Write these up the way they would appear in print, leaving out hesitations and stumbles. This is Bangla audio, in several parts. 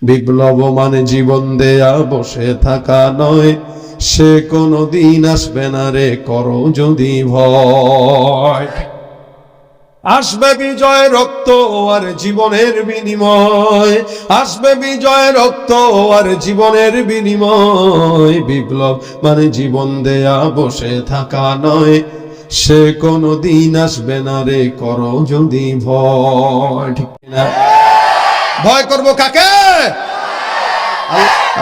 বিপ্লব মানে জীবন দেয়া বসে থাকা নয়, সে কোনদিন আসবে না রে করো যদি ভয়। আসবে বিজয় রক্ত আর জীবনের বিনিময়, আসবে বিজয় রক্ত আর জীবনের বিনিময়। বিপ্লব মানে জীবন দেয়া বসে থাকা নয়, সে কোনদিন আসবে না রে করো যদি ভয়। ঠিক না? ভয় করব কাকে?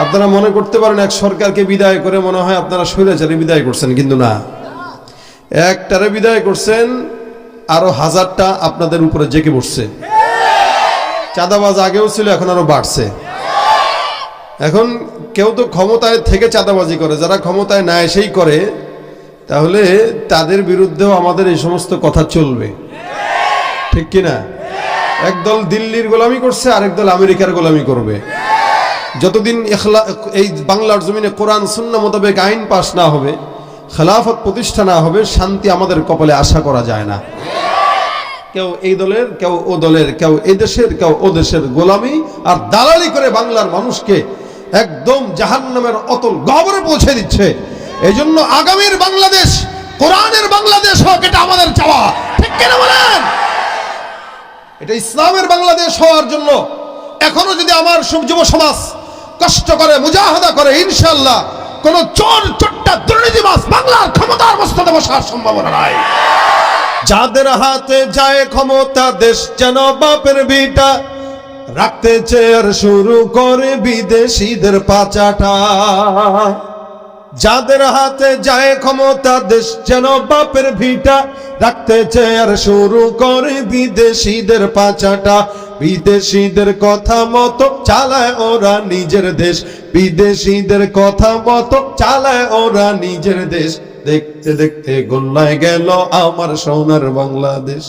আপনারা মনে করতে পারেন এক সরকারকে বিদায় করে মনে হয় আপনারা স্বৈরাচারী বিদায় করছেন, কিন্তু না, একটারে বিদায় করছেন, আরো হাজারটা আপনাদের উপরে জেগে বসছে। চাঁদাবাজ আগেও ছিল, এখন আরো বাড়ছে। এখন কেউ তো ক্ষমতায় থেকে চাঁদাবাজি করে, যারা ক্ষমতায় না এসেই করে, তাহলে তাদের বিরুদ্ধেও আমাদের এই সমস্ত কথা চলবে, ঠিক কিনা? একদল দিল্লির গোলামি করছে, আরেক দল আমেরিকার গোলামি করবে। যতদিন এই বাংলার জমিনে কোরআন সুন্নাহ মোতাবেক আইন পাশ না হবে, খেলাফত প্রতিষ্ঠা না হবে, শান্তি আমাদের কপালে আশা করা যায় না। কেউ এই দলের, কেউ ও দলের, কেউ এই দেশের, কেউ ও দেশের গোলামি আর দালালি করে বাংলার মানুষকে একদম জাহান্নামের অতল গহ্বরে পৌঁছে দিচ্ছে। এই জন্য আগামীর বাংলাদেশ কোরআনের বাংলাদেশ হোক, এটা আমাদের চাওয়া, ঠিক কিনা বলেন? এটা ইসলামের বাংলাদেশ হওয়ার জন্য এখনো যদি আমার যুব সমাজ কষ্ট করে, মুজাহাদা করে, ইনশাআল্লাহ কোন চোর চোট্টা দুর্নীতিবাজ বাংলার ক্ষমতার মস্তদে বসার সম্ভাবনা নাই। যাদের হাতে যায় ক্ষমতা, দেশ যেন বাপের ভিটা, রাখতে চেয়ার শুরু করে বিদেশিদের পাচাটা। যাদের হাতে যায় ক্ষমতা, দেশ যেন বাপের ভিটা, রাখতে চেয়ার শুরু করে বিদেশিদের পাচাটা। বিদেশিদের কথা মতো চালায় ওরা নিজের দেশ, বিদেশিদের কথা মতো চালায় ওরা নিজের দেশ। দেখতে দেখতে গোল্লায় গেল আমার সোনার বাংলাদেশ।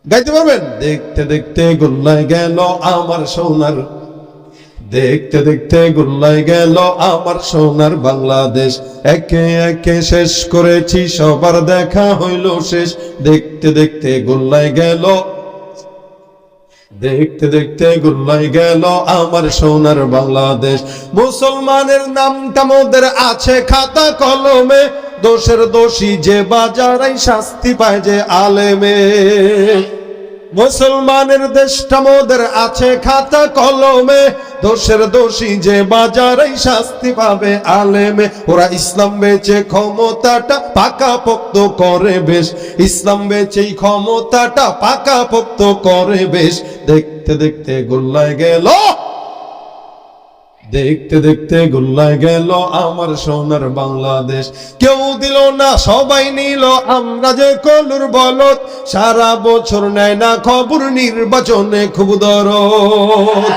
গাইতে পারবেন? দেখতে দেখতে গোল্লায় গেল আমার সোনার, দেখতে দেখতে গোল্লায় গেল আমার সোনার বাংলাদেশ। একে একে শেষ করেছি, সবার দেখা হইল শেষ। দেখতে দেখতে গোল্লায় গেল, দেখতে দেখতে গোল্লায় গেল আমার সোনার বাংলাদেশ। মুসলমানের নামটা মোদের আছে খাতা কলমে, দোষের দোষী যে বাজারাই শাস্তি পায় যে আলেমে। মুসলমানের দেশটা মোদের আছে খাতা কলমে, দোষের দোষী যে বাজারাই শাস্তি পাবে আলেমে। ওরা ইসলাম বেচে ক্ষমতাটা পাকা পোক্ত করে বেশ, ইসলাম বেচে ক্ষমতাটা পাকা পোক্ত করে বেশ। দেখতে দেখতে গোল্লায় গেল, দেখতে দেখতে গোল্লায় গেল আমার সোনার বাংলাদেশ। কেউ দিল না, সবাই নিল, আমরা যে কলুর বলদ, সারা বছর নেয় না খবর, নির্বাচনে খুব দরদ।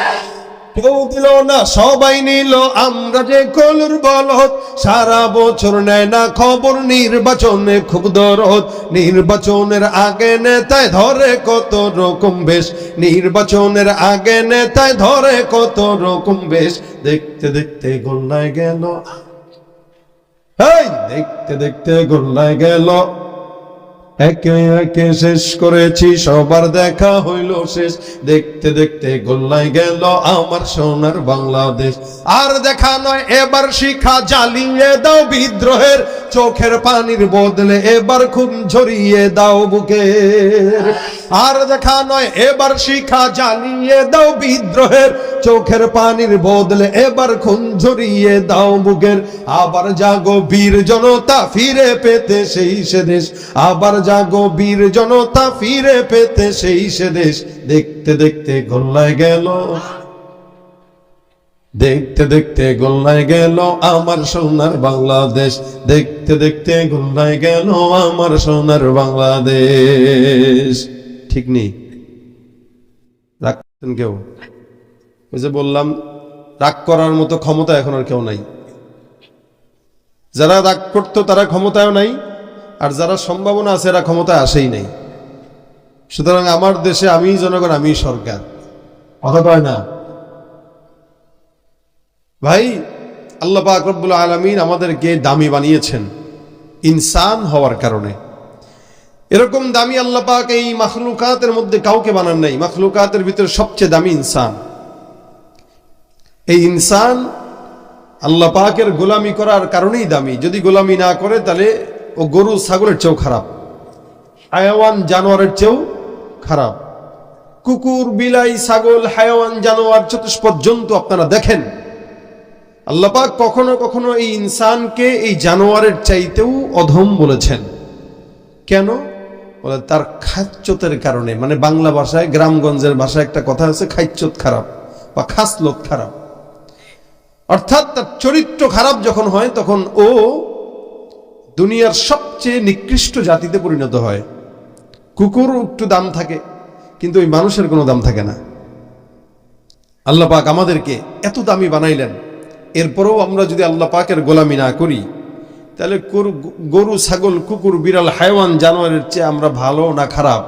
কেউ দিল না, সবাই নিল, আমরা যে কলুর বলদ, সারা বছর নেয় না খবর, নির্বাচনে খুব দরদ। নির্বাচনের আগে নেতায় ধরে কত রকম বেশ, নির্বাচনের আগে নেতায় ধরে কত রকম বেশ। দেখতে দেখতে গোল্লায় গেল, দেখতে দেখতে গোল্লায় গেল, একে একে শেষ করেছি, সবার দেখা হইল শেষ। দেখতে দেখতে গোল্লায় গেল আমার সোনার বাংলাদেশ। আর দেখা নয় এবার শিখা, জ্বালিয়ে দাও বিদ্রোহের চোখের পানির বদলে এবার খুন ঝরিয়ে দাও বুকের। আর দেখা নয় এবার শিখা, জ্বালিয়ে দাও বিদ্রোহের চোখের পানির বদলে এবার খুন ঝরিয়ে দাও বুকের। আবার জাগো বীর জনতা, ফিরে পেতে সেই সে দেশ, আবার জাগো বীর জনতা, ফিরে পেতে সেই সে দেশ। দেখতে দেখতে গোল্লায় গেল, দেখতে দেখতে গোল্লায় গেল আমার সোনার বাংলাদেশ। দেখতে দেখতে গোল্লায় গেল আমার সোনার বাংলাদেশ। ঠিক নেই? রাগ করতেন কেউ? ওই যে বললাম, রাগ করার মতো ক্ষমতা এখন আর কেউ নাই। যারা রাগ করতো তারা ক্ষমতায়ও নাই, আর যারা সম্ভাবনা আছে এরা ক্ষমতায় আসেই নাই। সুতরাং আমার দেশে আমি জনগণ, আমি সরকার, কথা কয় না ভাই। আল্লাহ পাক রব্বুল আলামিন আমাদেরকে দামি বানিয়েছেন ইনসান হওয়ার কারণে। এরকম দামি আল্লাহ পাক এই মাখলুকাতের মধ্যে কাউকে বানান নাই। মাখলুকাতের ভিতরে সবচেয়ে দামি ইনসান। এই ইনসান আল্লাহ পাকের গোলামি করার কারণেই দামি। যদি গোলামি না করে তাহলে ও গরু ছাগলের চেয়েও খারাপ, হায়াওয়ান জানোয়ারের চেয়েও খারাপ। কুকুর, বিলাই, ছাগল, হায়াওয়ান, জানোয়ার, চতুষ্পদ জন্তু আপনারা দেখেন, আল্লাহ পাক কখনো কখনো এই ইনসানকে এই জানোয়ারের চাইতেও অধম বলেছেন। কেন বলে? তার খাচ্চতের কারণে। মানে বাংলা ভাষায়, গ্রামগঞ্জের ভাষায় একটা কথা আছে, খাচ্চত খারাপ বা খাসলত খারাপ। অর্থাৎ তার চরিত্র খারাপ যখন হয় তখন ও দুনিয়ার সবচেয়ে নিকৃষ্ট জাতিতে পরিণত হয়। কুকুর একটু দাম থাকে, কিন্তু ওই মানুষের কোনো দাম থাকে না। আল্লাহ পাক আমাদেরকে এত দামি বানাইলেন, এরপরেও আমরা যদি আল্লাহ পাকের গোলামি না করি তাহলে গরু, ছাগল, কুকুর, বিড়াল, হায়াওয়ান, জানোয়ারের চেয়ে আমরা ভালো না খারাপ?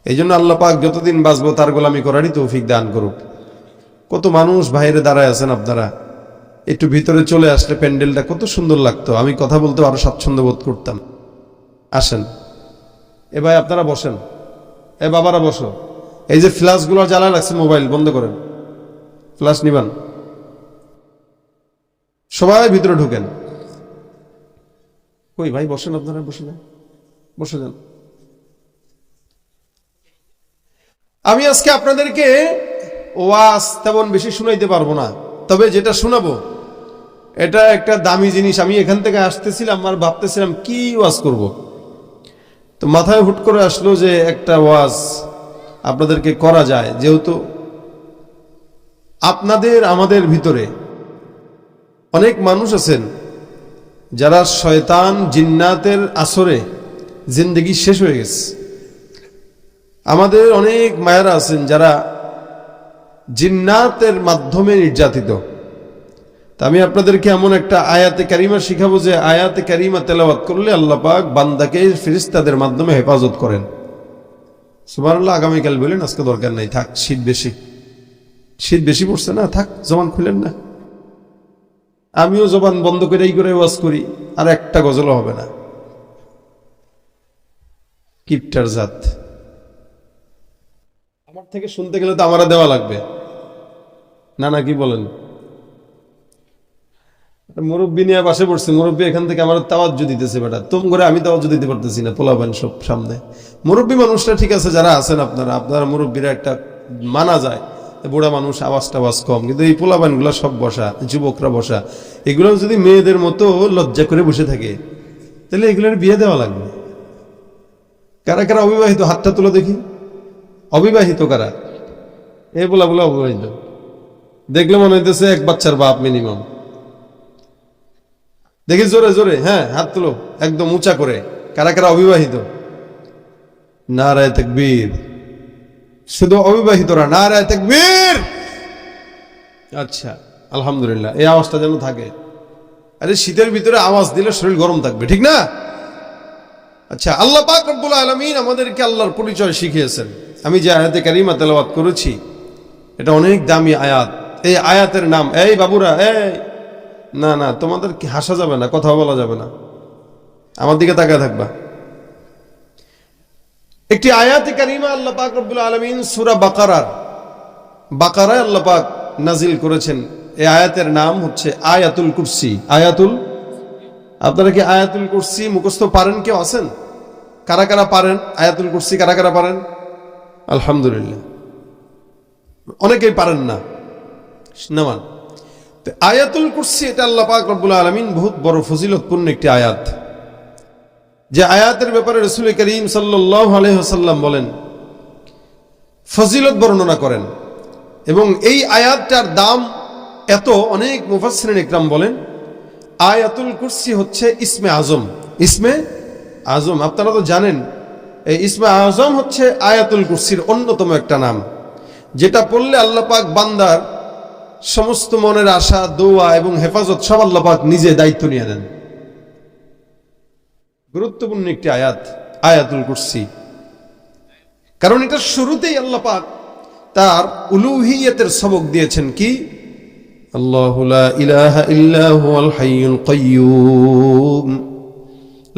এই জন্য আল্লাহ পাক যতদিন বাঁচবো তার গোলামি করারই তৌফিক দান করুক। কত মানুষ বাইরে দাঁড়ায় আছেন আপনারা, একটু ভিতরে চলে আসলে প্যান্ডেলটা কত সুন্দর লাগতো, আমি কথা বলতে আরো স্বাচ্ছন্দ্য বোধ করতাম। আসেন এ ভাই, আপনারা বসেন, এ বাবারা বসো। এই যে ফ্ল্যাশগুলো জ্বালা লাগছে, মোবাইল বন্ধ করেন, ফ্ল্যাশ নিবান, সবাই ভিতরে ঢুকেন। কই ভাই বসেন, আপনারা বসে যান, বসে যান। আমি আজকে আপনাদেরকে ওয়াজ তেমন বেশি শুনাইতে পারবো না, তবে যেটা শোনাবো এটা একটা দামি জিনিস। আমি এখান থেকে আসতেছিলাম আর ভাবতেছিলাম কি ওয়াজ করব, তো মাথায় হুট করে আসলো যে একটা ওয়াজ আপনাদেরকে করা যায়। যেহেতু আপনাদের আমাদের ভিতরে অনেক মানুষ আছেন যারা শয়তান জিন্নাতের আসরে জিন্দেগি শেষ হয়ে গেছে। আমাদের অনেক মায়েরা আছেন যারা জিন্নাতের মাধ্যমে নির্যাতিত। তা আমি আপনাদেরকে এমন একটা আয়াতে কারিমা শিখাবো যে আয়াতে কারিমা তেলাওয়াত করলে আল্লাহ পাক বান্দাকে ফেরেশতাদের মাধ্যমে হেফাজত করেন। সুবহানাল্লাহ। আগামীকাল বলেন, আজকে দরকার নাই, থাক, শীত বেশি পড়ছে না, থাক, জবান খুলেন না। আমিও জবান বন্ধ করে ওয়াজ করি, আর একটা গজলও হবে না। কিপটার জাত, আমার থেকে শুনতে গেলে তো আমারা দেওয়া লাগবে না, না কি বলেন? মুরব্বী নিয়ে পাশে পড়ছে, মুরব্বী এখান থেকে আমার তাওয়াজ্জু দিতেছে, বেটা তুম করে আমি তাওয়াজ্জু দিতে পারতেছি না, পোলাবেন সব সামনে। মুরব্বী মানুষটা ঠিক আছে, যারা আছেন আপনারা মুরব্বীরা একটা মানা যায়, বুড়া মানুষ আওয়াজ কম, কিন্তু এই পোলাবান গুলা সব বসা, যুবকরা বসা, এগুলো যদি মেয়েদের মতো লজ্জা করে বসে থাকে তাহলে এগুলোর বিয়ে দেওয়া লাগবে। কারা কারা অবিবাহিত হাতটা তুলে দেখি, অবিবাহিত কারা? এ বলা অবিবাহিত দেখলে মনে হইতেছে এক বাচ্চার বাপ মিনিমাম। দেখি জোরে জোরে, হ্যাঁ হাত তুলো একদম উঁচা করে। কারা কারা অবিবাহিত? নারায়ে তাকবীর। শুধু অবিবাহিতরা নারায়ে তাকবীর। আচ্ছা আলহামদুলিল্লাহ, এই আওয়াজটা যেন থাকে। আরে শীতের ভিতরে আওয়াজ দিলে শরীর গরম থাকবে, ঠিক না? আচ্ছা, আল্লাহ পাক রব্বুল আলামিন আমাদেরকে আল্লাহর পরিচয় শিখিয়েছেন। আমি যে আয়াতে কারিমা তেলাওয়াত করেছি এটা অনেক দামি আয়াত। এই আয়াতের নাম, এই বাবুরা, এই না না তোমাদের কি হাসা যাবে না, কথা বলা যাবে না, আমার দিকে তাকায় থাকবা। একটি আয়াতে কারিমা আল্লাহ পাক রব্বুল আলামিন সূরা বাকারায় আল্লাহ পাক নাজিল করেছেন। এই আয়াতের নাম হচ্ছে আয়াতুল কুরসি। আপনারা কি আয়াতুল কুরসি মুখস্থ পারেন? কেউ আছেন? কারা কারা পারেন আয়াতুল কুরসি? কারা কারা পারেন? আলহামদুলিল্লাহ। অনেকেই পারেন না। নামান আয়াতুল কুরসি, এটা আল্লাহ পাক রব্বুল আলামিন বহুত বড় ফজিলতপূর্ণ একটি আয়াত, যে আয়াতের ব্যাপারে রাসূল করিম সাল্লাল্লাহু আলাইহি ওয়াসাল্লাম বলেন, ফজিলত বর্ণনা করেন। এবং এই আয়াতটার দাম এত, অনেক মুফাসসিরিন ইকরাম বলেন আয়াতুল কুরসি হচ্ছে ইসমে আজম। ইসমে আজম আপনারা তো জানেন, এই ইসমে আজম হচ্ছে আয়াতুল কুরসির অন্যতম একটা নাম, যেটা পড়লে আল্লাহ পাক বান্দার সমস্ত মনের আশা, দোয়া এবং হেফাজত সব আল্লাহ পাক নিজে দায়িত্ব নিয়ে নেন। গুরুত্বপূর্ণ একটি আয়াত আয়াতুল কুরসি, কারণ এটা শুরুতেই আল্লাহ পাক তার উলুহিয়তের সবক দিয়েছেন। কি? আল্লাহু লা ইলাহা ইল্লা হুয়াল হাইয়ুল কাইয়্যুম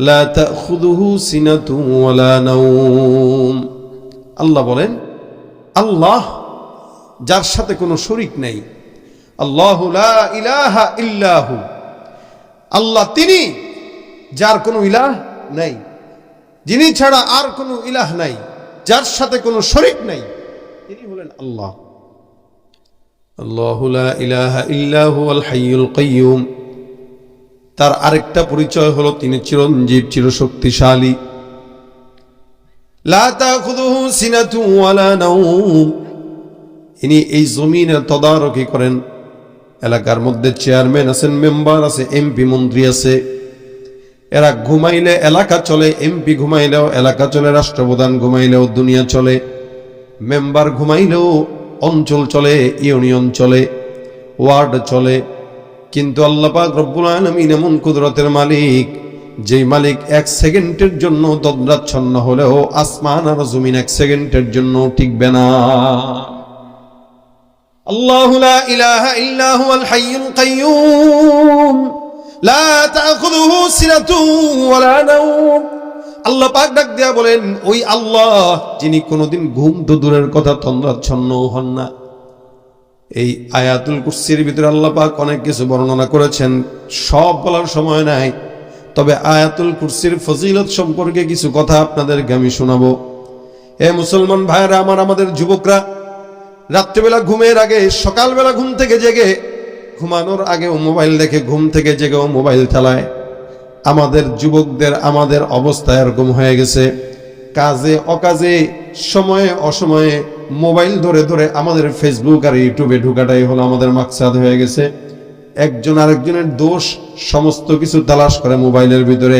লা তাখুযুহু সিনাতুন ওয়ালা নাওম। আল্লাহ বলেন, আল্লাহ যার সাথে কোনো শরীক নেই। আল্লাহু লা ইলাহা ইল্লাহু, আল্লাহ তিনি যার কোনো ইলাহ নাই, যিনি ছাড়া আর কোনো ইলাহ নাই, যার সাথে কোনো শরীক নাই, তিনি হলেন আল্লাহ। আল্লাহু লা ইলাহা ইল্লাহু আল হাইয়ুল কাইয়ুম। তার আরেকটা পরিচয় হলো তিনি চিরঞ্জীব, চিরশক্তিশালী। লা তাখুযুহু সিনাতুন ওয়ালা নাওম। ইনি এই জমিনের তদারকি করেন। এলাকার মধ্যে চেয়ারম্যান আছেন, মেম্বার আছে, এমপি মন্ত্রী আছে। এরা ঘুমাইলে এলাকা চলে, এমপি ঘুমাইলেও এলাকা চলে, রাষ্ট্রপ্রধান ঘুমাইলেও দুনিয়া চলে, মেম্বার ঘুমাইলেও অঞ্চল চলে, ইউনিয়ন চলে, ওয়ার্ড চলে। কিন্তু আল্লাহ পাক রব্বুল আলামিন এমন কুদরতের মালিক, যেই মালিক এক সেকেন্ডের জন্য তদ্রাচ্ছন্ন হলেও আসমান আর জমিন এক সেকেন্ডের জন্য টিকবে না। আল্লাহু লা ইলাহা ইল্লা হুয়াল হাইয়ুল কাইয়ুম লা তাখুযুহু সিনাতুন ওয়ালা নাওম। আল্লাহ পাক ডাক দিয়া বলেন, ওই আল্লাহ যিনি কোনোদিন ঘুম তো দূরের কথা তন্দ্রাচ্ছন্ন হন না। এই আয়াতুল কুরসির ভিতরে আল্লাহ পাক অনেক কিছু বর্ণনা করেছেন, সব বলার সময় নাই। তবে আয়াতুল কুরসির ফজিলত সম্পর্কে কিছু কথা আপনাদেরকে আমি শোনাবো। এ মুসলমান ভাইরা আমার, আমাদের যুবকরা রাত্রিবেলা ঘুমের আগে, সকালবেলা ঘুম থেকে জেগে, ঘুমানোর আগেও মোবাইল দেখে, ঘুম থেকে জেগেও মোবাইল চালায়। আমাদের যুবকদের আমাদের অবস্থা এরকম হয়ে গেছে। কাজে অকাজে, সময়ে অসময়ে মোবাইল ধরে ধরে আমাদের ফেসবুক আর ইউটিউবে ঢুকাটাই হলো আমাদের মাকসাদ হয়ে গেছে। একজন আরেকজনের দোষ সমস্ত কিছু তালাশ করে মোবাইলের ভিতরে,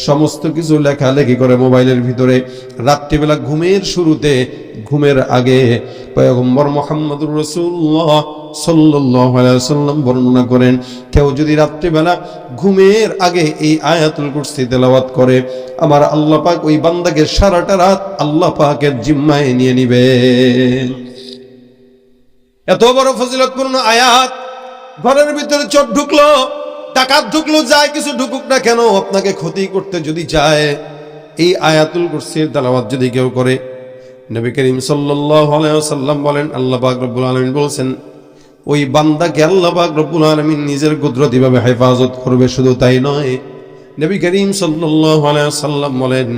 সমস্ত কিছু লেখালেখি করে মোবাইলের ভিতরে। রাত্রিবেলা ঘুমের শুরুতে, ঘুমের আগে পয়গম্বর মুহাম্মদুর রাসূলুল্লাহ সাল্লাল্লাহু আলাইহি ওয়াসাল্লাম বর্ণনা করেন, কেউ যদি রাত্রিবেলা ঘুমের আগে এই আয়াতুল কুরসি তেলাওয়াত করে, আমার আল্লাহ পাক ওই বান্দাকে সারাটা রাত আল্লাহ পাকের জিম্মায় নিয়ে নিবেন। এত বড় ফজিলতপূর্ণ আয়াত। ঘরের ভিতরে চোর ঢুকলো, ডাকাত ঢুকলো, যায় কিছু ঢুকুক না কেন, আপনাকে ক্ষতি করতে যদি যায়, এই আয়াতুল কুরসির তেলাওয়াত যদি কেউ করে, নবী করিম সাল্লাল্লাহু আলাইহি ওয়াসাল্লাম বলেন, আল্লাহ পাক রব্বুল আলামিন বলেছেন, ওই বান্দাকে আল্লাহ পাক রব্বুল আলামিন নিজের কুদরতিভাবে হেফাজত করবে। শুধু তাই নয়, নবী করিম সাল্লাল্লাহু আলাইহি ওয়াসাল্লাম বলেন,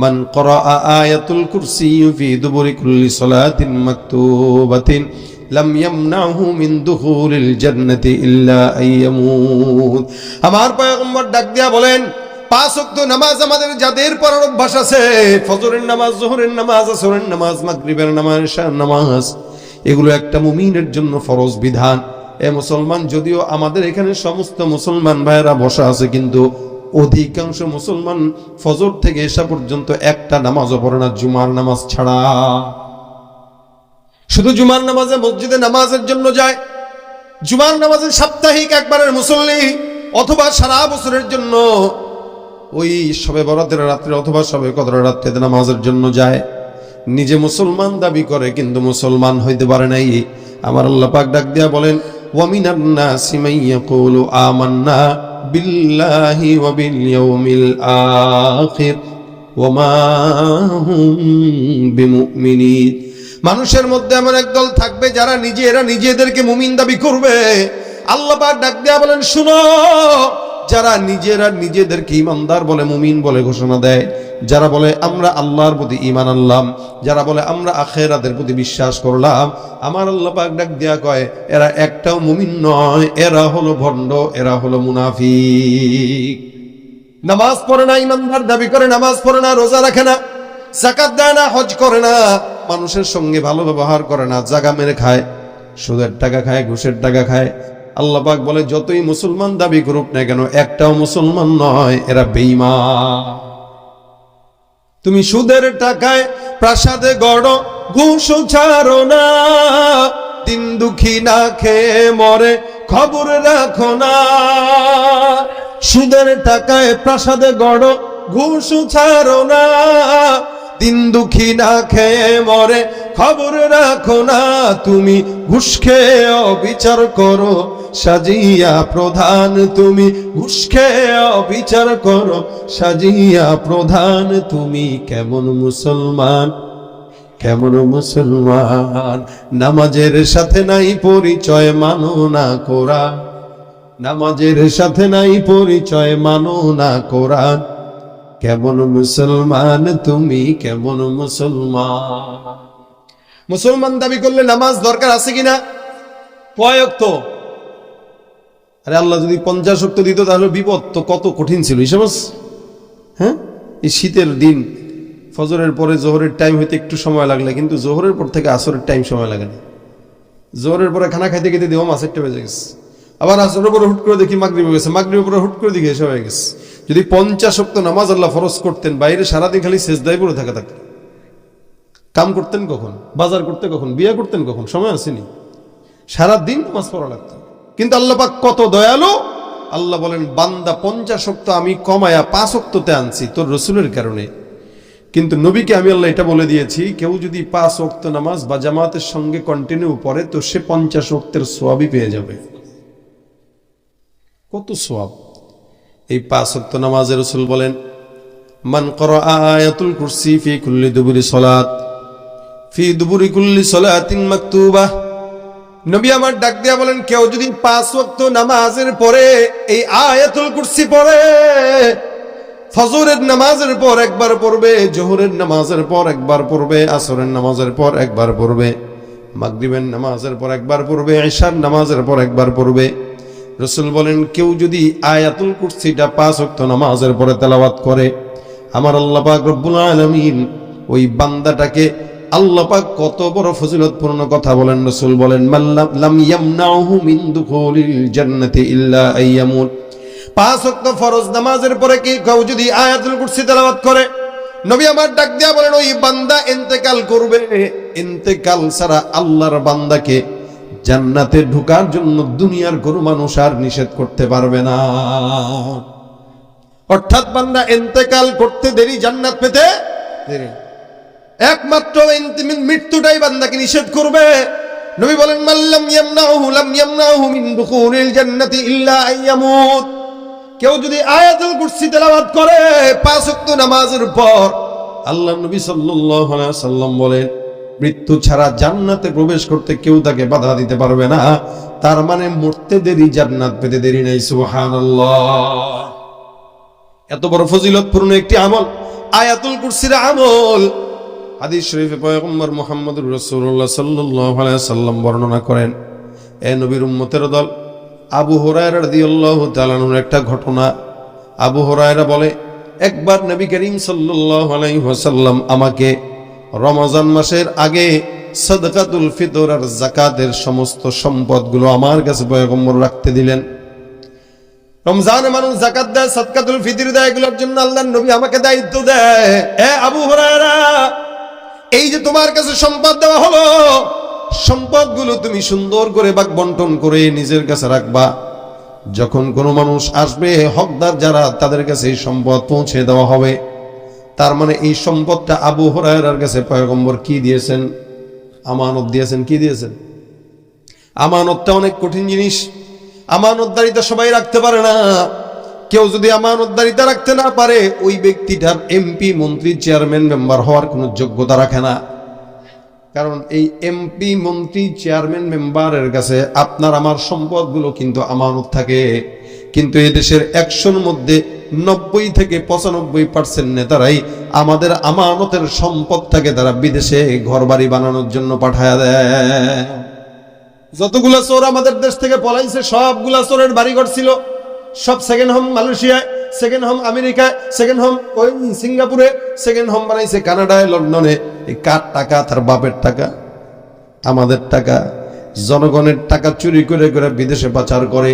মান ক্বরাআ আয়াতুল কুরসি ফি দুবুরি কুল্লি সালাতিন মাকতুবাতিন লাম ইয়ামনাহু মিন দুখুলিল জান্নাতি ইল্লা আইয়ামুত। আমার পয়গম্বর ডাক দিয়া বলেন, 5 ওয়াক্ত নামাজ আমাদের যাদের পড়ার অভ্যাস আছে, ফজরের নামাজ, যোহরের নামাজ, আসরের নামাজ, মাগরিবের নামাজ, ইশার নামাজ, এগুলো একটা মুমিনের জন্য ফরজ বিধান। এ মুসলমান, যদিও আমাদের এখানে সমস্ত মুসলমান ভাইয়েরা বসা আছে, কিন্তু অধিকাংশ মুসলমান ফজর থেকে এশা পর্যন্ত একটা নামাজও পড়ে না, জুমার নামাজ ছাড়া। শুধু জুমার নামাজে মসজিদে নামাজের জন্য যায়। জুমার নামাজে সাপ্তাহিক একবারের মুসল্লি, অথবা সারা বছরের জন্য ওই শবে বরাতের রাত্রে অথবা শবে কদরের রাত্রে নামাজের জন্য যায়। নিজে মুসলমান দাবি করে কিন্তু মুসলমান হইতে পারে নাই। আমার আল্লাহ পাক ডাক দিয়া বলেন, ওয়া মিনান নাসি মান ইয়াকুলু আমান্না বিল্লাহি ওয়া বিল ইয়াউমিল আখির ওয়া মা হুম বিমুমিনিন। মানুষের মধ্যে এমন একদল থাকবে যারা নিজেদেরকে মুমিন দাবি করবে। আল্লাহ পাক ডাক দিয়া বলেন, শুনো, যারা নিজেদেরকে ইমানদার বলে, মুমিন বলে ঘোষণা দেয়, যারা বলে আমরা আল্লাহর প্রতি ঈমান আনলাম, যারা বলে আমরা আখিরাতের প্রতি বিশ্বাস করলাম, আমার আল্লাহ পাক ডাক দিয়া কয়, এরা একটাও মুমিন নয়, এরা হলো ভণ্ড, এরা হলো মুনাফিক। নামাজ পড়ে না, ইমানদার দাবি করে, নামাজ পড়ে না, রোজা রাখে না, যাকাত দেয় না, হজ করে না, মানুষের সঙ্গে ভালো ব্যবহার করে না, জাগা মেরে খায়, সুদের টাকা খায়, ঘুষের টাকা খায়। আল্লাহ পাক বলে, যতই মুসলমান দাবি করুক না কেন, একটাও মুসলমান নয়, এরা বেঈমান। তুমি সুদের টাকায় প্রাসাদে গড়ো, ঘুষ ছাড়ো না, দিন দুঃখী না খেয়ে মরে, খবর রাখো না। সুদের টাকায় প্রাসাদে গড়ো, ঘুষ ছাড়ো না, দিন দুঃখী না খেয়ে মরে, খবর রাখো না। তুমি ঘুষ খেয়ে অবিচার করো সাজিয়া প্রধান, তুমি ঘুষ খেয়ে অবিচার করো সাজিয়া প্রধান। তুমি কেমন মুসলমান, কেমন মুসলমান, নামাজের সাথে নাই পরিচয়, মানো না কোরআন। নামাজের সাথে নাই পরিচয়, মানো না কোরআন। কেমন মুসলমান তুমি, কেমন মুসলমান? মুসলমান দাবি করলে নামাজ দরকার আছে কিনা? কয় ওয়াক্ত? আরে আল্লাহ যদি 50 ওয়াক্ত দিত তাহলে বিপদ তো কত কঠিন ছিল হিসাব আছে? হ্যাঁ, এই শীতের দিন ফজরের পরে জোহরের টাইম হইতে একটু সময় লাগলে, কিন্তু জোহরের পর থেকে আসরের টাইম সময় লাগে না। জোহরের পরে খানা খাইতে খেতে দেওয়া মাছেরটা বেজে গেছে, আবার আসরের পরে হুট করে দেখি মাগরিব হয়ে গেছে, মাগরিবের পরে হুট করে দেখি এসে হয়ে গেছে। যদি 50 ওয়াক্ত নামাজ আল্লাহ ফরজ করতেন, বাইরে সারাদিন খালি সেজদায় পড়ে থাকা থাকতেন। কাম করতেন কখন? বাজার করতে কখন? বিয়ে করতেন কখন? সময় আসেনি, সারাদিন নামাজ পড়া লাগতো। কিন্তু আল্লাহ পাক কত দয়ালু, আল্লাহ বলেন বান্দা 50 ওয়াক্ত আমি কমায়া 5 ওয়াক্ততে আনছি তোর রসুলের কারণে। কিন্তু নবীকে আমি আল্লাহ এটা বলে দিয়েছি, কেউ যদি 5 ওয়াক্ত নামাজ বা জামাতের সঙ্গে কন্টিনিউ পড়ে তো সে 50 ওয়াক্তের সওয়াবই পেয়ে যাবে। কত সওয়াব! এই 5 ওয়াক্ত নামাজের রাসূল বলেন মান ক্বারা আয়াতুল কুরসি ফি কুল্লি দুবুরি সালাত ফি দুবুরি কুল্লি সালাতিন মাকতুবা। নবী আমার ডাক দিয়া বলেন, কেউ যদি 5 ওয়াক্ত নামাজের পরে এই আয়াতুল কুরসি পড়ে, ফজরের নামাজের পর একবার পড়বে, জোহরের নামাজের পর একবার পড়বে, আসরের নামাজের পর একবার পড়বে, মাগরিবের নামাজের পর একবার পড়বে, ইশার নামাজের পর একবার পড়বে। রাসূল বলেন কেউ যদি আয়াতুল কুরসিটা 5 ওয়াক্ত নামাজের পরে তেলাওয়াত করে, আমার আল্লাহ পাক রব্বুল আলামিন ওই বান্দাটাকে, আল্লাহ পাক কত বড় ফজিলতপূর্ণ কথা বলেন, রাসূল বলেন লাম ইয়ামনাহু মিন দুখুলিল জান্নাতি ইল্লা আইয়ামুত। 5 ওয়াক্ত ফরজ নামাজের পরে কি কেউ যদি আয়াতুল কুরসি তেলাওয়াত করে, নবী আমার ডাক দিয়া বলেন ওই বান্দা ইন্তেকাল করবে, ইন্তেকাল ছাড়া আল্লাহর বান্দাকে জান্নাতে ঢোকার জন্য দুনিয়ার কোনো মানুষ আর নিষেধ করতে পারবে না। অর্থাৎ বান্দা ইন্তেকাল করতে দেরি, জান্নাত পেতে দেরি। একমাত্র মৃত্যুটাই বান্দাকে নিষেধ করবে। নবী বলেন মাল্লাম ইয়ামনাহু মিন দুখুলিল জান্নাতি ইল্লা আইয়ামুত। কেউ যদি আয়াতুল কুরসি তেলাওয়াত করে 5 ওয়াক্ত নামাজের পর, আল্লাহ নবী সাল্লাল্লাহু আলাইহি ওয়াসাল্লাম বলেন মৃত্যু ছাড়া জান্নাতে প্রবেশ করতে কেউ তাকে বাধা দিতে পারবে না। তার মানে মরতে দেরি, জান্নাত পেতে দেরি নাই। সুবহানাল্লাহ! এত বড় ফজিলতপূর্ণ একটি আমল আয়াতুল কুরসির আমল। হাদিস শরীফে পয়গম্বর মুহাম্মদুর রাসূলুল্লাহ সাল্লাল্লাহু আলাইহি ওয়াসাল্লাম বর্ণনা করেন, এ নবীর উম্মতের দল, আবু হুরায়রা রাদিয়াল্লাহু তাআলা আনহুর একটা ঘটনা। আবু হুরায়রা বলে, একবার নবী করিম সাল্লাল্লাহু আলাইহি ওয়াসাল্লাম আমাকে রমজান মাসের আগে সাদকাতুল ফিতর আর যাকাতের সমস্ত সম্পদগুলো আমার কাছে পয়গম্বর রাখতে দিলেন। রমজানে মানুষ যাকাত দেয়, সাদকাতুল ফিতর দেয়, এগুলোর জন্য আল্লাহর নবী আমাকে দায়িত্ব দেয়, এ আবু হুরায়রা, এই যে তোমার কাছে সম্পদ দেওয়া হলো, সম্পদগুলো তুমি সুন্দর করে ভাগ বন্টন করে নিজের কাছে রাখবা। যখন কোনো মানুষ আসবে হকদার যারা, তাদের কাছে এই সম্পদ পৌঁছে দেওয়া হবে। তার মানে এই সম্পদটা আবু হুরায়রার কাছে পয়গম্বর কি দিয়েছেন? আমানত দিয়েছেন। কি দিয়েছেন? আমানতটা অনেক কঠিন জিনিস। আমানতদারিতা সবাই রাখতে পারে না। কেউ যদি আমানতদারিতা রাখতে না পারে, ওই ব্যক্তিটার এমপি, মন্ত্রী, চেয়ারম্যান, মেম্বার হওয়ার কোনো যোগ্যতা রাখে না। কারণ এই এমপি, মন্ত্রী, চেয়ারম্যান, মেম্বারের কাছে আপনার আমার সম্পদগুলো কিন্তু আমানত থাকে। কিন্তু এই দেশের 100-র মধ্যে 90 থেকে 95% নেতারাই আমাদের আমানতের সম্পদটাকে তারা বিদেশে ঘরবাড়ি বানানোর জন্য পাঠায় দেয়। যতগুলা চোর আমাদের দেশ থেকে পলাইছে, সবগুলা চোরের বাড়িঘর ছিল, সব সেকেন্ড হোম মালয়েশিয়ায়, সেকেন্ড হোম আমেরিকায়, সেকেন্ড হোম ওই সিঙ্গাপুরে, সেকেন্ড হোম বানাইছে কানাডায়, লন্ডনে। এই কার টাকা? তার বাপের টাকা, আমাদের টাকা, জনগণের টাকা চুরি করে করে বিদেশে পাচার করে।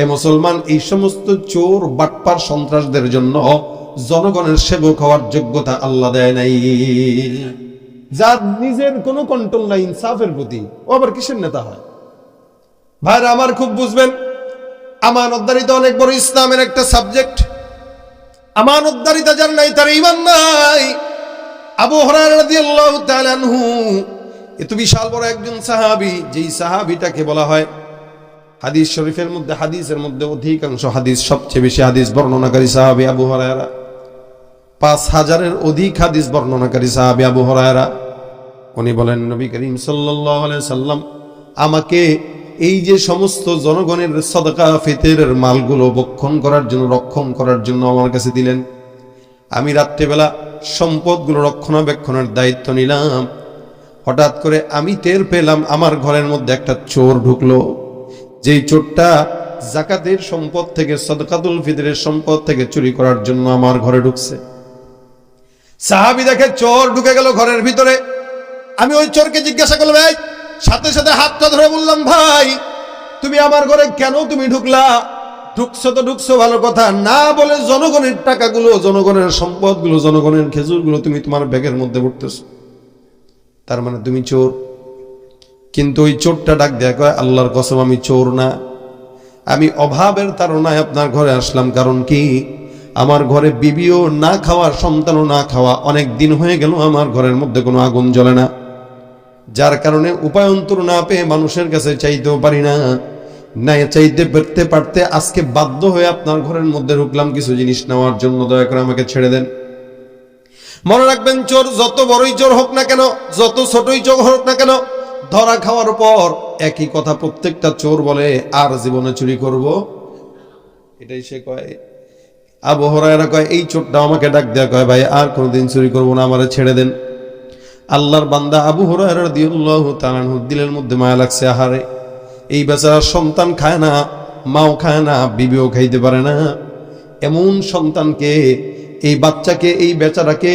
এ মুসলমান, এই সমস্ত চোর, বাটপার, সন্ত্রাসদের জন্য জনগণের সেবক হওয়ার যোগ্যতা আল্লাহ দেয় নাই। যার নিজের কোনো কন্ট্রোল নাই ইনসাফের প্রতি, ও আবার কিসের নেতা হয়? ভাইরা আমার খুব বুঝবেন, আমানতদারিতা অনেক বড় ইসলামের একটা সাবজেক্ট। আমানতদারিতা যার নাই তার ঈমান নাই। আবু হুরায়রা রাদিয়াল্লাহু তাআলা আনহু এত বিশাল বড় একজন সাহাবী, যেই সাহাবীটাকে বলা হয় হাদিস শরীফের মধ্যে, হাদিসের মধ্যে অধিকাংশ হাদিস, সবচেয়ে বেশি হাদিস বর্ণনাকারী সাহাবী আবু হুরায়রা। 5000-এর অধিক হাদিস বর্ণনাকারী সাহাবী আবু হুরায়রা। উনি বলেন, নবী করিম সাল্লাল্লাহু আলাইহি সাল্লাম আমাকে এই যে সমস্ত জনগণের সদকা ফিতরের মালগুলো রক্ষণ করার জন্য আমার কাছে দিলেন। আমি রাত্রিবেলা সম্পদগুলো রক্ষণাবেক্ষণের দায়িত্ব নিলাম। হঠাৎ করে আমি টের পেলাম আমার ঘরের মধ্যে একটা চোর ঢুকলো। যেই চোরটা জাকাতের সম্পদ থেকে, সদকাতুল ফিতরের সম্পদ থেকে চুরি করার জন্য আমার ঘরে ঢুকছে। সাহাবী দেখে চোর ঢুকে গেল ঘরের ভিতরে। আমি ওই চোরকে জিজ্ঞাসা করলাম, এই, সাথে সাথে হাতটা ধরে বললাম, ভাই তুমি আমার ঘরে কেন তুমি ঢুকলা? ঢুকছো ভালো কথা না বলে জনগণের টাকাগুলো, জনগণের সম্পদগুলো, জনগণের খেজুরগুলো তুমি তোমার ব্যাগের মধ্যে ভরতেছো, তার মানে তুমি চোর। কিন্তু ওই চোরটা ডাক দেয়া কয়, আল্লাহর কসম আমি চোর না, আমি অভাবের তাড়নায় আপনার ঘরে আসলাম। কারণ কি, আমার ঘরে বিবিও না খাওয়া, সন্তানও না খাওয়া, অনেক দিন হয়ে গেল আমার ঘরের মধ্যে কোনো আগুন জ্বলে না, যার কারণে উপায়ন্তর না পেয়ে মানুষের কাছে চাইতেও পারি না, চাইতে পারতে আজকে বাধ্য হয়ে আপনার ঘরের মধ্যে ঢুকলাম কিছু জিনিস নেওয়ার জন্য, দয়া করে আমাকে ছেড়ে দেন। মনে রাখবেন, চোর যত বড়ই চোর হোক না কেন, যত ছোটই চোর হোক না কেন, ধরা খাওয়ার পর একই কথা প্রত্যেকটা চোর বলে, আর জীবনে চুরি করব। এটাই সে কয়। আবু হুরায়রা কয়, এই চোরটা আমাকে ডাক দেয়া কয়, ভাই আর কোনোদিন চুরি করব না, আমারে ছেড়ে দেন। আল্লাহর বান্দা আবু হুরায়রা রাদিয়াল্লাহু তাআলা আনহু দিলের মধ্যে মায়া লাগছে। আহারে, এই বেচারার সন্তান খায় না, মাও খায় না, বিবিও খাইতে পারে না, এমন সন্তানকে, এই বাচ্চাকে, এই বেচারাকে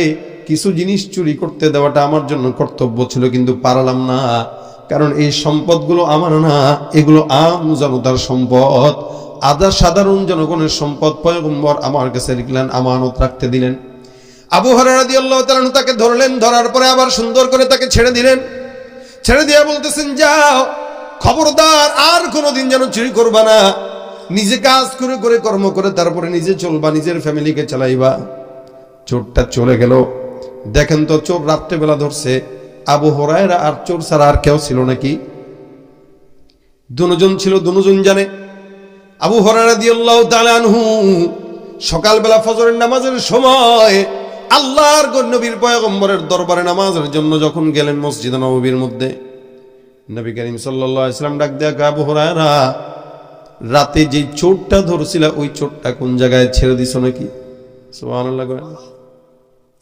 কিছু জিনিস চুরি করতে দেওয়াটা আমার জন্য কর্তব্য ছিল, কিন্তু পারলাম না। কারণ এই সম্পদগুলো আমার না, এগুলো আম জনতার সম্পদ, সাধারণ জনগণের সম্পদ। পয়গম্বর আমার কাছে লিখলেন, আমানত রাখতে দিলেন। আবু হুরায়রা রাদিয়াল্লাহু তাআলা আনহু তাকে ধরলেন, ধরার পরে আবার সুন্দর করে তাকে ছেড়ে দিলেন। ছেড়ে দিয়ে বলতেছেন, যাও, খবরদার আর কোনোদিন যেন চুরি করবা না, নিজে কাজ করে করে কর্ম করে তারপরে নিজে চলবা, নিজের ফ্যামিলিকে চালাইবা। চোরটা চলে গেল। দেখেন তো, চোর রাত্রেবেলা ধরছে। আবু হুরায়রা আর চোর ছাড়া আর কেউ ছিল নাকি? দুজন ছিল, দুজন জানে। আবু হুরায়রা রাদিয়াল্লাহু তাআলা আনহু সকালবেলা ফজরের নামাজের সময় আল্লাহর নবীর পয়গম্বরের দরবারে নামাজের জন্য যখন গেলেন মসজিদে নববীর মধ্যে, নবী করিম সাল্লাল্লাহু আলাইহি ওয়াসাল্লাম ডাক দেয়া কয়, আবু হুরায়রা, রাতে যে চোরটা ধরছিল ওই চোরটা কোন জায়গায় ছেড়ে দিছো নাকি? সুবহানাল্লাহ।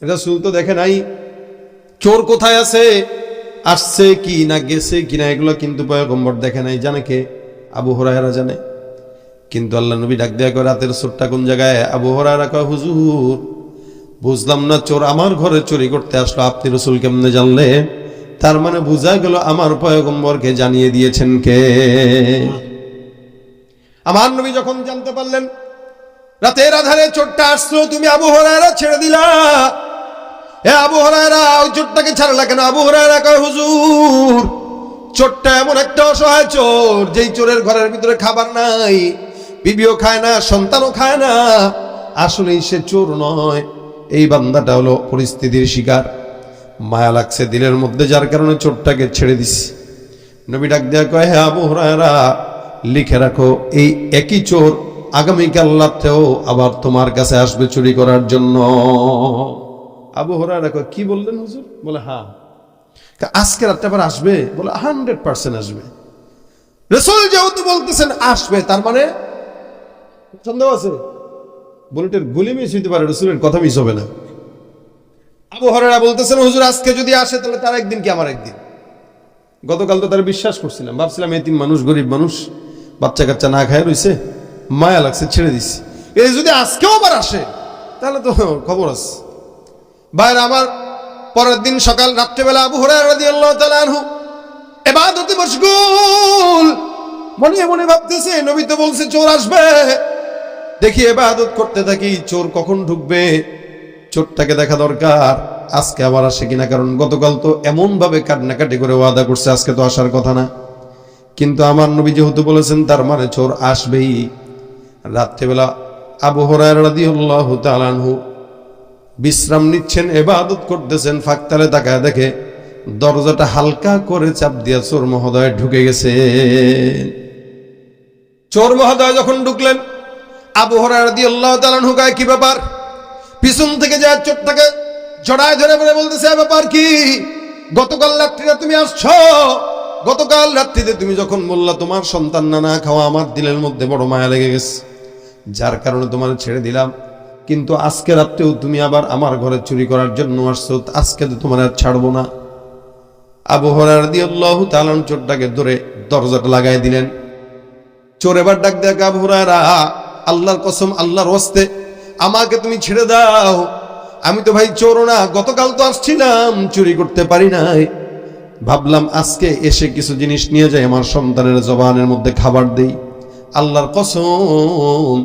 রাসূল তো দেখে নাই চোর কোথায় আছে, আসছে কি না গেছে কিনা, এগুলো কিন্তু পয়গম্বর দেখে নাই। জানে কে? আবু হুরায়রা জানে। কিন্তু আল্লাহ নবী ডাক দেয়া কয়, রাতের চোরটা কোন জায়গায়? আবু হুরায়রা কয়, হুজুর বুঝলাম না, চোর আমার ঘরে চুরি করতে আসলো, আপনি রাসূল কেমনে জানলেন? তার মানে বোঝা গেল আমার পয়গম্বরকে জানিয়ে দিয়েছেন কে? আমার নবী যখন জানতে পারলেন রাতের আধারে চোরটা আসলো, তুমি আবু হুরায়রা ছেড়ে দিলা। এ আবু হুরায়রা, ওই চোরটাকে ছাড়লা কেন? আবু হুরায়রা কয়, হুজুর চোরটা এমন একটা অসহায় চোর, যেই চোরের ঘরের ভিতরে খাবার নাই, বিবিও খায় না, সন্তানও খায় না। আসলেই সে চোর নয়, এই বান্দাটা হলো পরিস্থিতির শিকার। মায়া লাগছে দিলের মধ্যে, যার কারণে চোরটাকে ছেড়ে দিছি। নবী ডাক দেয়া কয়, হে আবু হুরায়রা, লিখে রাখো, এই একই চোর আগামীকাল রাতেও আবার তোমার কাছে আসবে চুরি করার জন্য। আবু হুরায়রা কয়, কি বললেন হুজুর? বলে, হ্যাঁ, আজকে রাতে আবার আসবে? বলে, 100% আসবে। রাসূল যেহেতু বলতেছেন আসবে, তার মানে সন্দেহ আছে? বুলেটের গুলি মিস হইতে পারে, রাসূলের কথা মিস হবে না। আবু হুরায়রা বলতেছেন, হুজুর আজকে যদি আসে তাহলে তার একদিন কি আমার একদিন। গতকাল তো তার বিশ্বাস করছিলাম, ভাবছিলাম এতিম মানুষ, গরিব মানুষ, বাচ্চা কাচ্চা না খায় রইছে, মায়া লাগছে, ছেড়ে দিছি। এই যদি আজকেও আবার আসে তাহলে তো খবর আছে। বাইরে আমার পরের দিন সকাল রাত্রেবেলা আবু হুরায়রা রাদিয়াল্লাহু তাআলা আনহু ইবাদতে মশগুল, মনে মনে ভাবতেছে, নবী তো বলছে চোর আসবে, দেখি ইবাদত করতে থাকি, চোর কখন ঢুকবে, চোরটাকে দেখা দরকার, আজকে আবার আসে কিনা। কারণ গতকাল তো এমন ভাবে কান্নাকাটি করে ওয়াদা করছে, আজকে তো আসার কথা না। কিন্তু আমার নবী যেহেতু বলেছেন, তার মানে চোর আসবেই। রাত্রেবেলা আবু হুরায়রা রাদিয়াল্লাহু তাআলা আনহু বিশ্রাম নিচ্ছেন, ইবাদত করতেছেন, ফাঁকতালে তাকায় দেখে দরজাটা হালকা করে চাপ দিয়া চোর মহোদয় ঢুকে গেছে। চোর মহোদয় যখন ঢুকলেন, আবু হুরায়রা রাদিয়াল্লাহু তাআলা আনহু কয়, কি ব্যাপার? পিছন থেকে যায় চোরটাকে জড়ায় ধরে বলে বলতেছে, ব্যাপার কি? গতকাল রাত্রিতে তুমি আসছো, গতকাল রাত্রিতে তুমি যখন বললা তোমার সন্তান না খাওয়া, আমার দিলের মধ্যে বড় মায়া লেগে গেছে, যার কারণে তোমার ছেড়ে দিলাম। কিন্তু আজকে রাত্রেও তুমি আবার আমার ঘরে চুরি করার জন্য আসছো, আজকে তো তোমার আর ছাড়বো না। আবু হুরায়রা রাদিয়াল্লাহু তাআলা চোরটাকে ধরে দরজাটা লাগাই দিলেন। চোর এবার ডাক দেয়, আবু হুরায়রা, আল্লাহর কসম, আল্লাহর ওয়াস্তে আমাকে তুমি ছেড়ে দাও, আমি তো ভাই চোর না, গতকাল তো আসছিলাম, চুরি করতে পারি নাই, ভাবলাম আজকে এসে কিছু জিনিস নিয়ে যাই, আমার সন্তানের জবানের মধ্যে খাবার দেই। আল্লাহর কসম,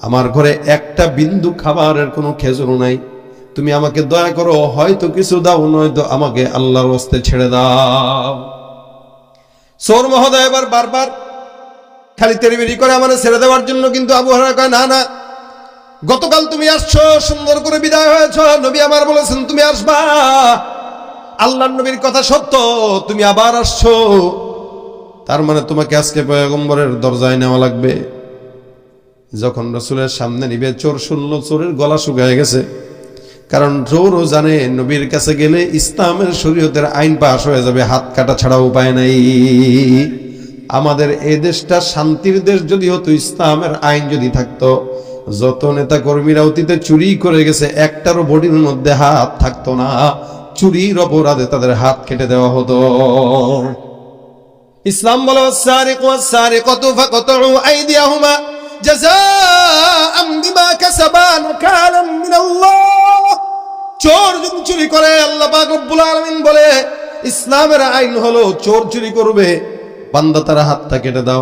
আমার ঘরে একটা বিন্দু খাবারের কোনো খেজুর নাই, তুমি আমাকে দয়া করো, হয়তো কিছু দাও, নয়তো আমাকে আল্লাহর ওয়াস্তে ছেড়ে দাও। চোর মহোদয় এবার বারবার খালি তেরিবেরি করে আমার ছেড়ে দেওয়ার জন্য, কিন্তু আবু হুরায়রা কয়, না না, গতকাল তুমি আসছো, সুন্দর করে বিদায় হয়েছ, নবী আমার বলেছেন তুমি আসবা, আল্লাহর নবীর কথা সত্য, তুমি আবার আসছো, তার মানে তোমাকে আজকে পয়গম্বরের দরজায় নেওয়া লাগবে। যখন রাসূলের সামনে নিবে, চোর শুনল চোরের গলা শুকিয়ে গেছে, কারণ চোরও জানে নবীর কাছে গেলে ইসলামের শরীয়তের আইন পাশ হয়ে যাবে, হাত কাটা ছাড়া উপায় নাই। আমাদের এই দেশটা শান্তির দেশ যদি হতো, ইসলামের আইন যদি থাকতো, যত নেতা কর্মীরা অতীতে চুরি করে গেছে একটারও বডির মধ্যে হাত থাকতো না, চুরির অপরাধে তাদের হাত কেটে দেওয়া হতো। ইসলাম বলে, ওয়াস-সারিকু ওয়াস-সারিকাতু ফাকতাউ আইদিয়াহুমা জাযাআম বিমা কাসাবা নাকালাম মিনাল্লাহ। চোর যদি চুরি করে, আল্লাহ পাক রব্বুল আলামিন বলে, ইসলামের আইন হলো চোর চুরি করবে, বান্দা তার হাতটা কেটে দাও,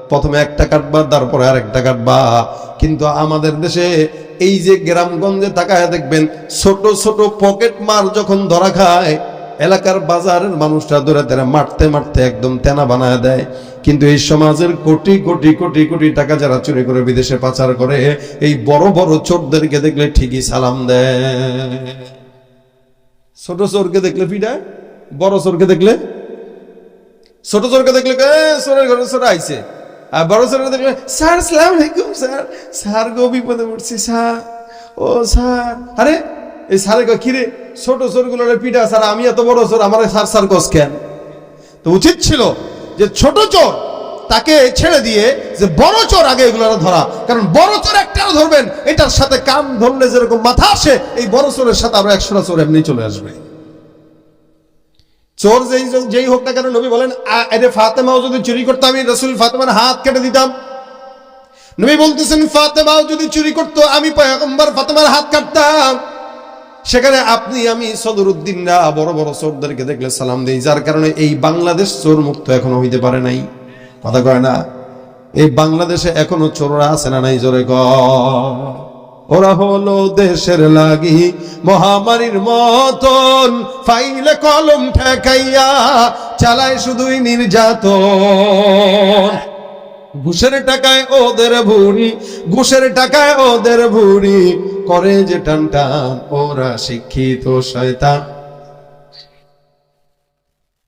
প্রথমে একটা কাটবা, তারপরে আরেকটা কাটবা। কিন্তু আমাদের দেশে এই যে গ্রামগঞ্জে তাকায় দেখবেন, ছোট ছোট পকেট মার যখন ধরা খায়, এলাকার বাজারের মানুষরা ধরে তারা মারতে মারতে একদম তেনা বানায় দেয়। কিন্তু এই সমাজের কোটি কোটি কোটি কোটি টাকা যারা চুরি করে বিদেশে পাচার করে, এই বড় বড় চোরদেরকে দেখলে ঠিকই সালাম দেয়। ছোট চোরকে দেখলে পিটায়, বড় চোরকে দেখলে, ছোট চোরকে দেখলে চোরের ঘরে চোর আইছে, আর বড় চোরকে দেখলে, স্যার আসসালামু আলাইকুম স্যার, স্যার গো বিপদে পড়ছি স্যার, ও স্যার, আরে এই স্যারে কি রে, ছোট চোরগুলোর পিটা, স্যার আমি এত বড় চোর, আমার স্যার স্যার কস কেন? তো উচিত ছিল যে ছোট চোর তাকে ছেড়ে দিয়ে যে বড় চোর আগে এগুলো ধরা, কারণ বড় চোর একটাও ধরবেন, এটার সাথে কান ধরলে যেরকম মাথা আসে, এই বড় চোরের সাথে আরো 100টা চোর এমনি চলে আসবে। চোর যেই হোক না কেন, নবী বলেন, আরে ফাতেমাও যদি চুরি করতো, আমি রাসূল ফাতেমার হাত কেটে দিতাম। নবী বলতেছেন, ফাতেমাও যদি চুরি করতো, আমি পয়গম্বর ফাতেমার হাত কাটতাম। সেখানে আপনি আমি সদরুদ্দিনরা বড় বড় চোরদেরকে দেখলে সালাম দেই, যার কারণে এই বাংলাদেশ চোর মুক্ত এখনো হইতে পারে নাই। কথা কয় না, এই বাংলাদেশে এখনো চোররা আছে না নাই? জোরে কয়। ওরা হলো দেশের লাগি মহামারীর মতন, ফাইলে কলম ঠেকাইয়া চালায় শুধুই নির্যাতন। ঘুষের টাকায় ওদের ভুড়ি, ঘুষের টাকায় ওদের ভুড়ি, করে যে টান টান, ওরা শিক্ষিত শয়তান,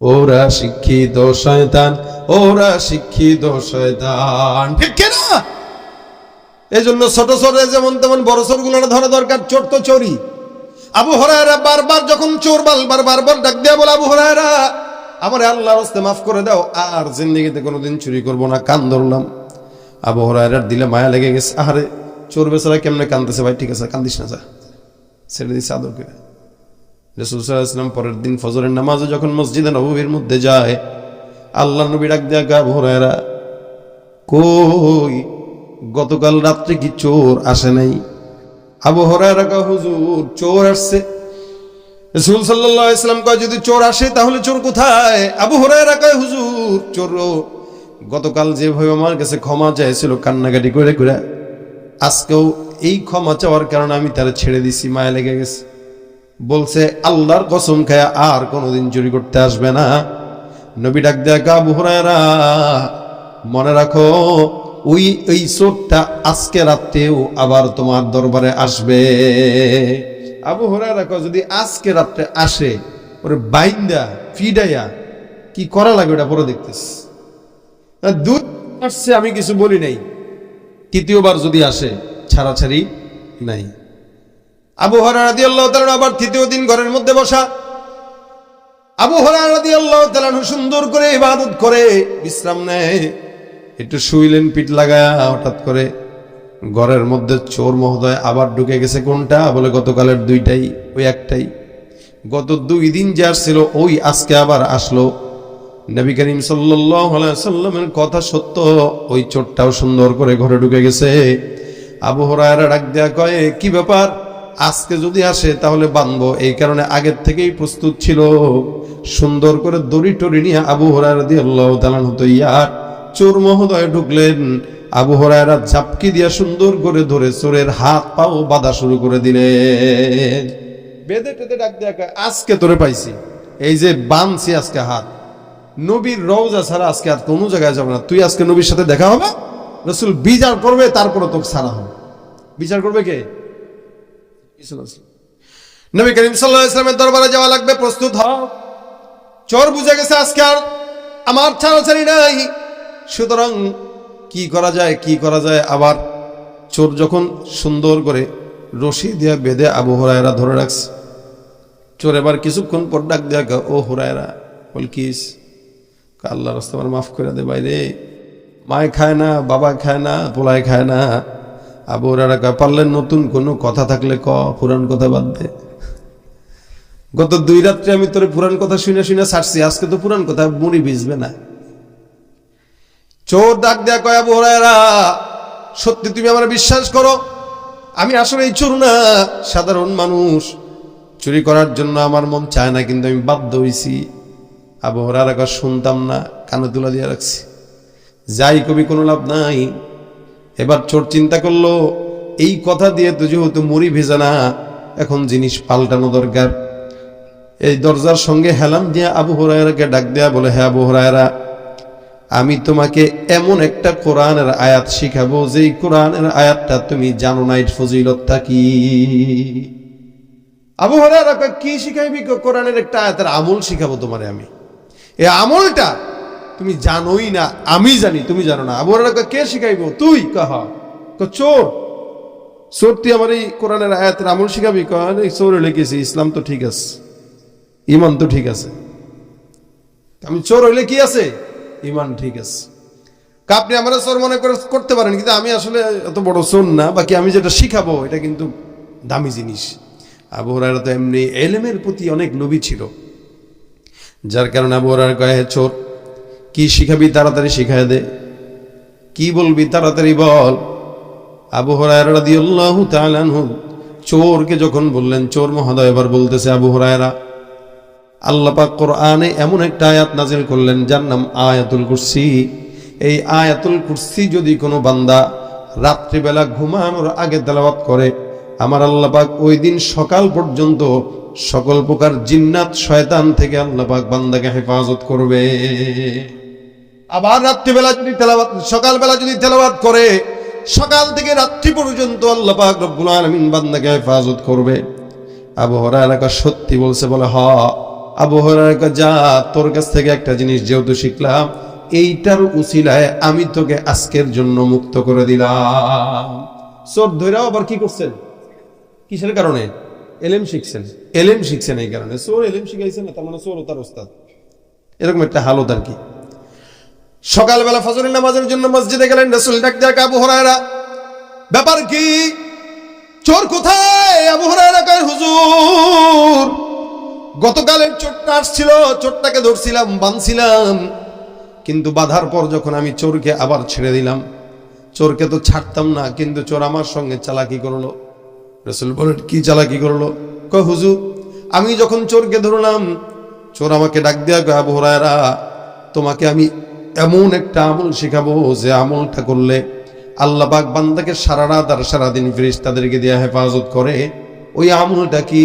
ওরা শিক্ষিত শয়তান, ওরা শিক্ষিত শয়তান। ঠিক কিনা? এই জন্য ছোট চোরে যেমন তেমন বড় চোর গুলো ধরা দরকার। চোর তো চোরই। আবু হুরায়রা বারবার যখন চোর বারবার ডাক দেয়া বলে, আবু হুরায়রা আমার আল্লাহর রাস্তায় মাফ করে দাও, আর জিন্দেগিতে কোনোদিন চুরি করবো না। কান ধরলাম। আবু হুরায়রার দিলে মায়া লেগে গেছে। আরে চোর বেচারা কেমনে কান্দতেছে। ভাই ঠিক আছে, কান্দিস না, যা, ছেড়ে দিচ্ছে আদর করে। রাসূল সাল্লাল্লাহু আলাইহি ওয়াসাল্লাম পরের দিন ফজরের নামাজে যখন মসজিদে নববীর মধ্যে যায়, আল্লাহর নবী ডাক দেয়া, আবু হুরায়রা কই, গতকাল রাত্রে কি চোর আসে নাই? আবু হুরায়রা কয়, হুজুর চোর আসছে। রাসূল সাল্লাল্লাহু আলাইহি ওয়াসাল্লাম কয়, যদি চোর আসে তাহলে চোর কোথায়? আবু হুরায়রা কয়, হুজুর চোর গতকাল যেভাবে আমার কাছে ক্ষমা চাইছিল কান্নাকাটি করে করে, আজকেও এই ক্ষমা চাওয়ার কারণে আমি তারে ছেড়ে দিছি, মায়া লেগে গেছে। বলছে আল্লাহর কসম খায়া আর কোনোদিন চুরি করতে আসবে না। নবী ডাক দেয়া, আবু হুরায়রা মনে রাখো, ওই চোরটা আজকে রাত্রেও আবার তোমার দরবারে আসবে। আবু হুরায়রা কয়, যদি আজকে রাত্রে আসে, ওরে বাইন্দা ফিডাইয়া কি করা লাগে ওটা পরে দেখতেছ। দুই আসছে আমি কিছু বলি নাই, তৃতীয়বার যদি আসে ছাড়াছাড়ি নাই। আবু হুরায়রা রাদিয়াল্লাহু তাআলা আবার তৃতীয় দিন ঘরের মধ্যে বসা। আবু হুরায়রা রাদিয়াল্লাহু তাআলা সুন্দর করে ইবাদত করে বিশ্রাম নেয়, একটু শুইলেন পিঠ লাগায়া, হঠাৎ করে ঘরের মধ্যে চোর মহোদয় আবার ঢুকে গেছে। কোনটা? বলে গতকালের দুইটাই, ওই একটাই। গত 2 দিন যে আসছিল ওই আজকে আবার আসলো। নবী করিম সাল্লাল্লাহু আলাইহি ওয়াসাল্লামের কথা সত্য, ওই চোরটাও সুন্দর করে ঘরে ঢুকে গেছে। আবু হুরায়রা ডাক দেয়া কয়, কি ব্যাপার, আজকে যদি আসে তাহলে বাঁধবো, এই কারণে আগের থেকেই প্রস্তুত ছিল। সুন্দর করে দড়ি টড়ি নিয়ে আবু হুরায়রা রাদিয়াল্লাহু তাআলা ইয়ার চোর মহোদয় ঢুকলেন। আবু হুরায়রা ঝাপকি দিয়া সুন্দর করে ধরে চোরের হাত পাও বাঁধা শুরু করে দিলেন। বেঁধে টেঁধে ডাক দেয়া কয়, আজকে তোরে পাইছি, এই যে বাঁধছি আজকে হাত, নবীর রওজা ছাড়া আজকে আর কোনো জায়গায় যাবে না। তুই আজকে নবীর সাথে দেখা হবে, রাসূল বিচার করবে, তারপরে তোকে ছাড়া হবে। বিচার করবে কে? নবী করিম সাল্লাল্লাহু আলাইহি ওয়াসাল্লামের দরবারে যাওয়া লাগবে, প্রস্তুত হও। চোর বুঝে গেছে আজকে আর আমার ছাড়াছাড়ি নাই, সুতরাং কি করা যায়, কি করা যায়। আবার চোর যখন সুন্দর করে রশি দিয়া বেঁধে আবু হুরায়রা ধরে রাখছে, চোর এবার কিছুক্ষণ পর ডাক দেয়া, ও হুরায়রা, বল কিস? আল্লাহর রাস্তায় আমার মাফ করে দে বাইরে, মায় খায় না, বাবা খায় না, পোলায় খায় না। আবু হুরায়রা কয়, পারলেন নতুন কোনো কথা থাকলে ক, পুরান কথা বাদ দে। গত 2 রাত্রে আমি তোর পুরান কথা শুনে শুনে ছাড়ছি, আজকে তো পুরান কথা মুড়ি ভিজবে না। চোর ডাক দেয়া কয়, আবু হুরায়রা, সত্যি তুমি আমার বিশ্বাস করো, আমি আসলে এই চোর না, সাধারণ মানুষ। চুরি করার জন্য আমার মন চায় না, কিন্তু আমি বাধ্য হইছি। আবু হুরায়রা কয়, শুনতাম না, কানে তুলা দিয়ে রাখছি, যাই কবি কোনো লাভ নাই। এবার চোর চিন্তা করলো, এই কথা দিয়ে তো যেহেতু মুড়ি ভেজা না, এখন জিনিস পাল্টানো দরকার। এই দরজার সঙ্গে হেলাম দিয়ে আবু হুরায়রাকে ডাক দেয়া বলে, হ্যাঁ আবু হুরায়রা, আমি তোমাকে এমন একটা কোরআনের আয়াত শিখাবো, যেই কোরআনের আয়াতটা তুমি জানো না এর ফজিলতটা কি। আবু হুরায়রা কয়, কি শিখাইবি? কোরআনের একটা আয়াতের আমল শিখাবো তোমারে আমি, এই আমলটা তুমি জানোই না, আমি জানি, তুমি জানো না। আবু হুরায়রা কয়, কে শিখাইবো? তুই? কহা চোর, চোর তুই আমার এই কোরআনের আয়াতের আমল শিখাবি? কয়, চোর হইলে গেছি, ইসলাম তো ঠিক আছে, ইমান তো ঠিক আছে, আমি চোর হইলে কি আছে, ইমান ঠিক আছে। আপনি আমার চোর মনে করতে পারেন, কিন্তু আমি আসলে এত বড় চোর না, বাকি আমি যেটা শিখাবো এটা কিন্তু দামি জিনিস। আবু হুরায়রা তো এমনি এলেমের প্রতি অনেক লোভী ছিল, যার কারণে আবু হুরায়রা কয়, চোর কি শিখাবি তাড়াতাড়ি শিখায় দে, কি বলবি তাড়াতাড়ি বল। আবু হুরায়রা রাদিয়াল্লাহু তাআলা আনহু চোরকে যখন বললেন, চোর মহোদয় এবার বলতেছে, আবু হুরায়রা, আল্লাহ পাক কোরআনে এমন একটা আয়াত নাজিল করলেন যার নাম আয়াতুল কুরসি। এই আয়াতুল কুরসি যদি কোনো বান্দা রাত্রিবেলা ঘুমানোর আগে তেলাওয়াত করে, আমার আল্লাহ পাক ওই দিন সকাল পর্যন্ত সকল প্রকার জিন্নাত শয়তান থেকে আল্লাহ পাক বান্দাকে হেফাজত করবে। আবার রাত্রিবেলা যদি তেলাওয়াত, সকালবেলা যদি তেলাওয়াত করে, সকাল থেকে রাত্রি পর্যন্ত আল্লাহ পাক রব্বুল আলামিন বান্দাকে হেফাজত করবে। আবু হুরায়রা সত্যি বলছে? বলে হ। আবু হুরায়রা, যা, তোর কাছ থেকে একটা জিনিস যেহেতু শিখলাম, এইটার উসিলায় আমি তোকে আজকের জন্য মুক্ত করে দিলাম। চোর ধৈরাও আবার কি করছেন? কিসের কারণে? এলেম শিখছেন, এলেম শিখছেন এই কারণে। চোর এলেম শিখাইছে না, তার মানে চোর ও তার ওস্তাদ, এরকম একটা হালত আর কি। সকালবেলা ফজরের নামাজের জন্য মসজিদে গেলেন, রাসূল ডাক দেয়া, আবু হুরায়রা, ব্যাপার কি? চোর কোথায়? আবু হুরায়রা কয়, হুজুর, গতকালের চোরটা আসছিল, চোরটাকে ধরছিলাম, বাঁধছিলাম, কিন্তু বাঁধার পর যখন আমি চোরকে আবার ছেড়ে দিলাম, চোরকে তো ছাড়তাম না, কিন্তু চোর আমার সঙ্গে চালাকি করলো। রাসূল বলেন, কি চালাকি করলো? কয়, হুজুর, আমি যখন চোরকে ধরলাম, চোর আমাকে ডাক দেয়া কয়, আবু হুরায়রা, তোমাকে আমি এমন একটা আমল শিখাবো, যে আমলটা করলে আল্লাহ পাক বান্দাকে সারা রাত আর সারাদিন ফেরেশতাদেরকে দিয়ে হেফাজত করে। ওই আমলটা কি?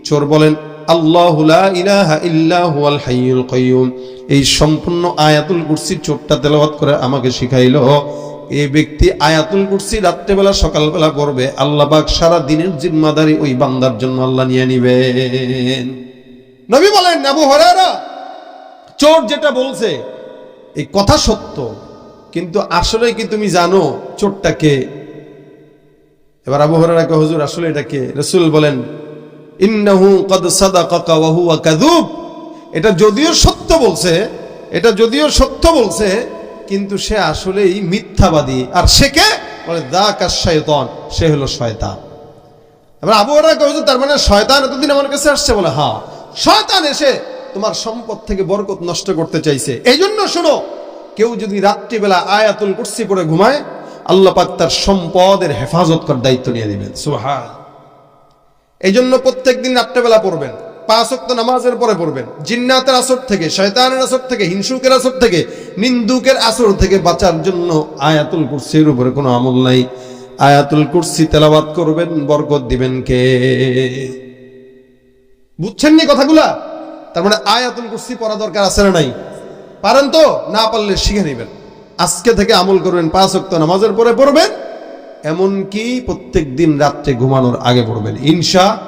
চোর বলেন, আল্লাহু লা ইলাহা ইল্লা হুয়াল হাইয়ুল কাইয়ুম। এই সম্পূর্ণ আয়াতুল কুরসি চোরটা তেলাওয়াত করে আমাকে শিখাইলো। এই ব্যক্তি আয়াতুল কুরসি রাত্রেবেলা সকালবেলা পড়বে, আল্লাহ পাক সারা দিনের জিম্মাদারি ওই বান্দার জন্য আল্লাহ নিয়ে নিবেন। নবী বলেন, আবু হুরায়রা, চোর যেটা বলছে এই কথা সত্য, কিন্তু আসলে কি তুমি জানো চোরটা কে? এবার আবু হুরায়রা কয়, হুজুর, আসলে এটা কে? রাসূল বলেন, ইন্নাহু ক্বাদ সাদাকাকা ওয়া হুয়া কাযুব। এটা যদিও সত্য বলছে কিন্তু সে আসলেই মিথ্যাবাদী। আর সে কে? বলে যাকা শাইতান, সে হলো শয়তান। এবার আবু হুরায়রা কইছে তার মানে শয়তান এতদিন আমার কাছে আসছে? বলে হ্যাঁ, শয়তান এসে তোমার সম্পদ থেকে বরকত নষ্ট করতে চাইছে। এই জন্য শোনো, কেউ যদি রাত্রিবেলা আয়াতুল কুরসি পড়ে ঘুমায়, আল্লাহ পাক তার সম্পদের হেফাজত করার দায়িত্ব নিয়ে দিবেন। সুবহান। এই জন্য প্রত্যেকদিন রাত্রিবেলা পড়বেন, 5 ওয়াক্ত নামাজের পরে পড়বেন। জিন্নাতের আসর থেকে, শয়তানের আসর থেকে, হিংসুকের আসর থেকে, নিন্দুকের আসর থেকে বাঁচার জন্য আয়াতুল কুরসির উপরে কোনো আমল নাই। আয়াতুল কুরসি তেলাওয়াত করবেন, বরকত দিবেন কে? বুঝছেন নি কথাগুলা? তার মানে আয়াতুল কুরসি পড়া দরকার আছে না নাই? পারেন তো? না পারলে শিখে নেবেন। আজকে থেকে আমল করবেন, 5 ওয়াক্ত নামাজের পরে পড়বেন, এমনকি প্রত্যেক দিন রাত্রে ঘুমানোর আগে পড়বেন, ইনশাআল্লাহ।